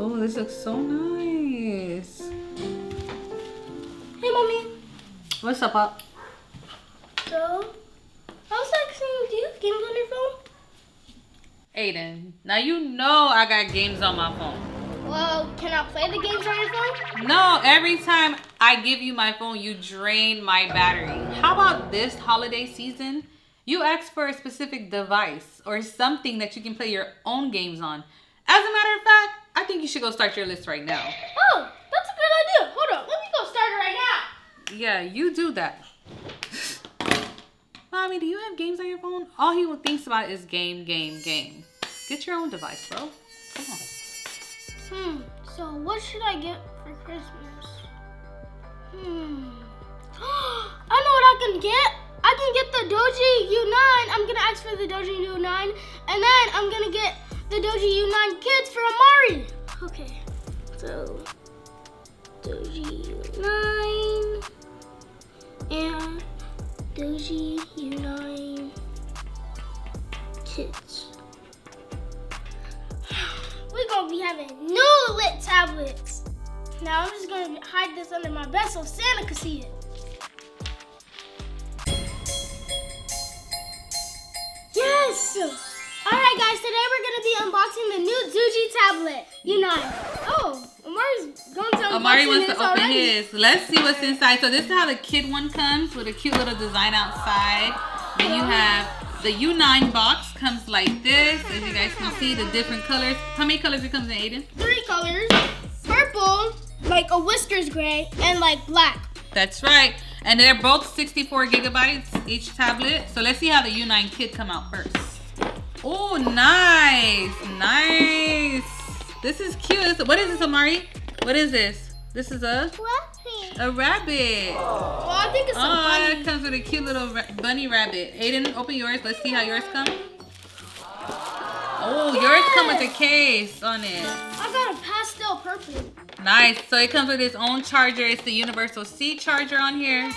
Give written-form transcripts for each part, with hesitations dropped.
Oh, this looks so nice. Hey, Mommy. What's up, Pop? So, I was asking, do you have games on your phone? Ayden, now you know I got games on my phone. Well, can I play the games on your phone? No, every time I give you my phone, you drain my battery. How about this holiday season? You ask for a specific device or something that you can play your own games on. As a matter of fact, I think you should go start your list right now. Oh, that's a good idea. Hold on, let me go start it right now. Yeah, you do that. Mommy, do you have games on your phone? All he thinks about is game. Get your own device, bro. Come on. So what should I get for Christmas? I know what I can get. I can get the DOOGEE U9. I'm gonna ask for the DOOGEE U9, and then I'm gonna get the DOOGEE U9 kids for Amari. Okay, so DOOGEE U9 and DOOGEE U9 kids. We're gonna be having new lit tablets. Now I'm just gonna hide this under my bed so Santa can see it. Yes! Alright guys, today we're gonna be unboxing the new DOOGEE tablet, U9. Oh, Amari's going to unbox Amari wants to open already. his. Let's see what's inside. So this is how the kid one comes, with a cute little design outside. Then you have the U9 box, comes like this. As you guys can see, the different colors. How many colors it comes in, Ayden? 3 colors. Purple, like a whiskers gray, and like black. That's right. And they're both 64 gigabytes each tablet. So let's see how the U9 Kid come out first. Oh, nice. Nice. This is cute. What is this, Amari? What is this? This is a rabbit. Oh, I think it's a bunny. It comes with a cute little bunny rabbit. Ayden, open yours. Let's see how yours come. Oh, yours come with a case on it. I got a pastel purple. Nice. So it comes with its own charger. It's the universal C charger on here.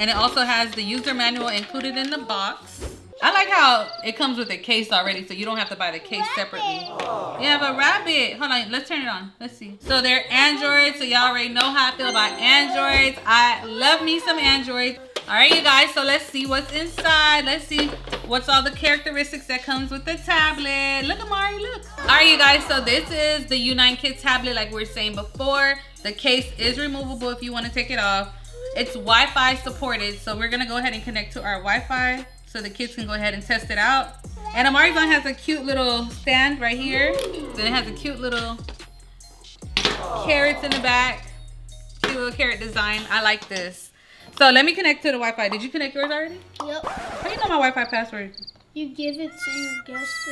And it also has the user manual included in the box. I like how it comes with a case already, so you don't have to buy the case separately. You have a rabbit. Hold on, let's turn it on. Let's see. So they're Androids, so y'all already know how I feel about Androids. I love me some Androids. All right, you guys, so let's see what's inside. Let's see what's all the characteristics that comes with the tablet. Look, Amari, look. All right, you guys, so this is the U9 Kid tablet like we were saying before. The case is removable if you want to take it off. It's Wi-Fi supported, so we're gonna go ahead and connect to our Wi-Fi so the kids can go ahead and test it out. And Amari's one has a cute little stand right here. Then it has a cute little carrots in the back. Cute little carrot design. I like this. So let me connect to the Wi-Fi. Did you connect yours already? Yep. How do you know my Wi-Fi password? You give it to your guests.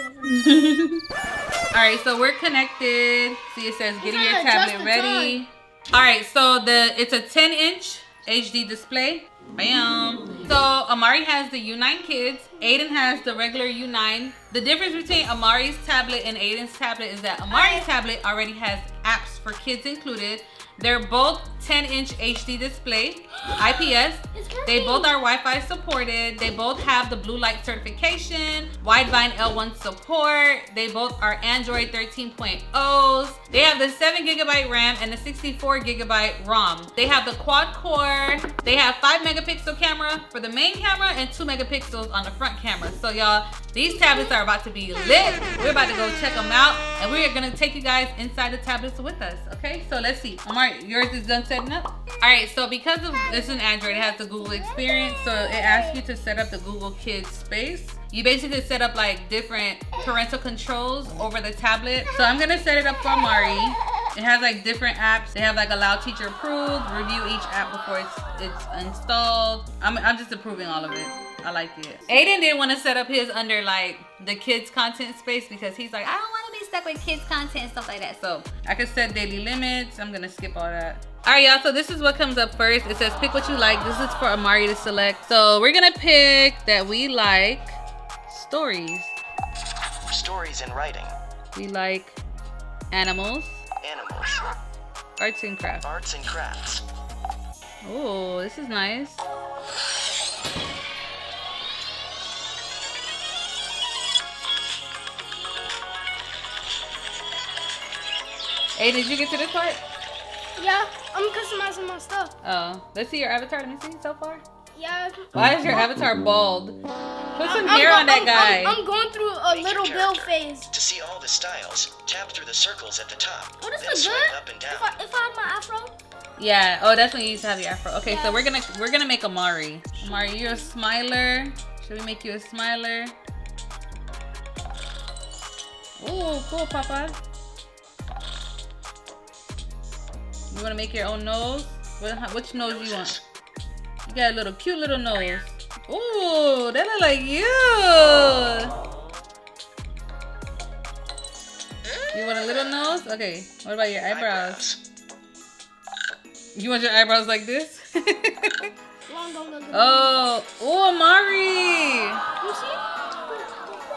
All right, so we're connected. See, it says getting your Adjust tablet the ready. time. All right, so it's a 10-inch HD display. Bam. So Amari has the U9 Kids. Ayden has the regular U9. The difference between Amari's tablet and Ayden's tablet is that Amari's tablet already has apps for kids included. They're both 10-inch HD display, IPS. They both are Wi-Fi supported. They both have the blue light certification, Widevine L1 support. They both are Android 13.0s. They have the 7 GB RAM and the 64 GB ROM. They have the quad core. They have 5 megapixel camera for the main camera and 2 megapixels on the front camera. So y'all, these tablets are about to be lit. We're about to go check them out, and we're gonna take you guys inside the tablets with us. Okay, so let's see. Amari, yours is done setting up? All right, so because of it's an Android, it has the Google experience, so it asks you to set up the Google Kids space. You basically set up like different parental controls over the tablet. So I'm gonna set it up for Amari. It has like different apps. They have like allow teacher approved, review each app before it's installed. I'm just approving all of it. I like it. Ayden didn't want to set up his under like the kids content space because he's like, I don't want to be stuck with kids content and stuff like that. So I can set daily limits. I'm gonna skip all that. All right, y'all, so this is what comes up first. It says pick what you like. This is for Amari to select. So we're gonna pick that we like stories. Stories in writing. We like animals. Animals. Arts and crafts. Arts and crafts. Oh, this is nice. Hey, did you get to this part? Yeah, I'm customizing my stuff. Oh, let's see your avatar. Let me see so far. Yeah. Why is your avatar bald? Put some hair on that guy. I'm going through a Make little your Bill character. phase. To see all the styles, tap through the circles at the top. Oh, this then looks swipe good. up and down. If I had my afro. Yeah. Oh, that's when you used to have your afro. Okay, so Yeah. we're gonna make Amari. Amari, you're a smiler. Should we make you a smiler? Ooh, cool, Papa. You wanna make your own nose? Which nose do you want? You got a little cute little nose. Ooh, that look like you. You want a little nose? Okay. What about your eyebrows? You want your eyebrows like this? Oh, Amari. You see?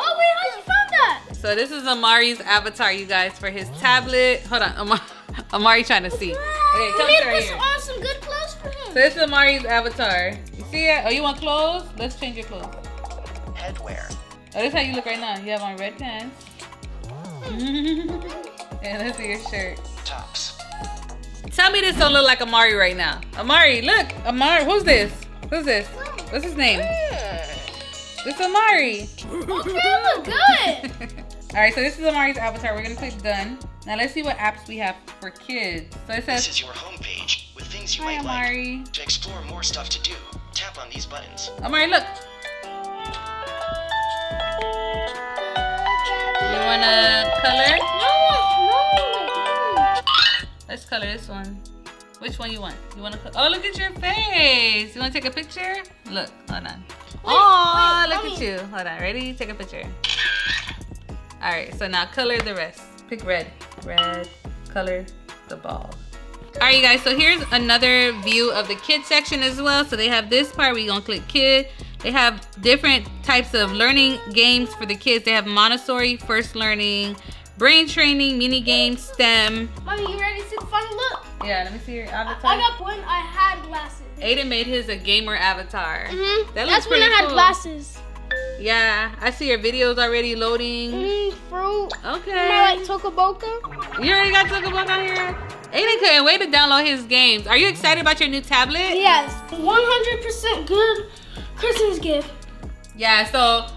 Oh wait, how you found that? So this is Amari's avatar, you guys, for his tablet. Hold on, Amari trying to see. Okay, come Let me right put here. on some good clothes for So him. this is Amari's avatar. You see it? Oh, you want clothes? Let's change your clothes. Headwear. Oh, this is how you look right now. You have on red pants. And let's see your shirt. Tops. Tell me this don't look like Amari right now. Amari, look. Amari, who's this? Who's this? What's his name? This is Amari. Okay, look good. All right, so this is Amari's avatar. We're gonna click done. Now let's see what apps we have for kids. So it This says, is your homepage with things you hi might Amari. like. To explore more stuff to do, tap on these buttons. Amari, look. You wanna color? No. Let's color this one. Which one you want? You wanna oh, look at your face. You wanna take a picture? Look, hold on. Oh, wait, look mommy. at you. Hold on, ready? Take a picture. All right, so now color the rest. Pick red. Red, color the ball. All right, you guys, so here's another view of the kid section as well. So they have this part where you're gonna click kid. They have different types of learning games for the kids. They have Montessori, first learning, brain training, mini games, STEM. Mommy, you ready to see the final look? Yeah, let me see your avatar. I got when I had glasses. Aiden made his a gamer avatar. Mm-hmm. That looks That's when I pretty had cool. glasses. Yeah, I see your videos already loading. Fruit. Okay. I like Tokaboka. You already got Tokabook on here? Aiden couldn't wait to download his games. Are you excited about your new tablet? Yes. 100% good Christmas gift. Yeah, so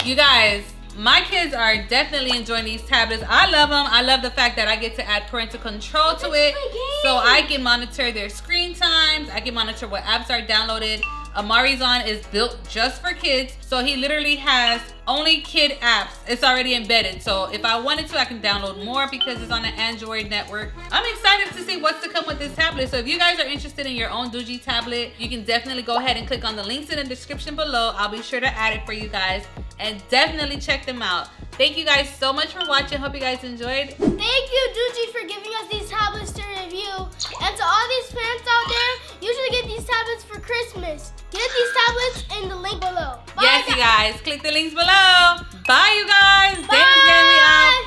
you guys, my kids are definitely enjoying these tablets. I love them. I love the fact that I get to add parental control to it. So I can monitor their screen times. I can monitor what apps are downloaded. Amari's on is built just for kids. So he literally has only kid apps. It's already embedded. So if I wanted to, I can download more because it's on the Android network. I'm excited to see what's to come with this tablet. So if you guys are interested in your own DOOGEE tablet, you can definitely go ahead and click on the links in the description below. I'll be sure to add it for you guys and definitely check them out. Thank you guys so much for watching. Hope you guys enjoyed. Thank you, DOOGEE, for giving us these tablets to review. And to all these fans out there, you should get these tablets for Christmas. Get these tablets in the link below. Bye, Yes, you guys. Click the links below. Bye, you guys. Bye. Damis, get me out.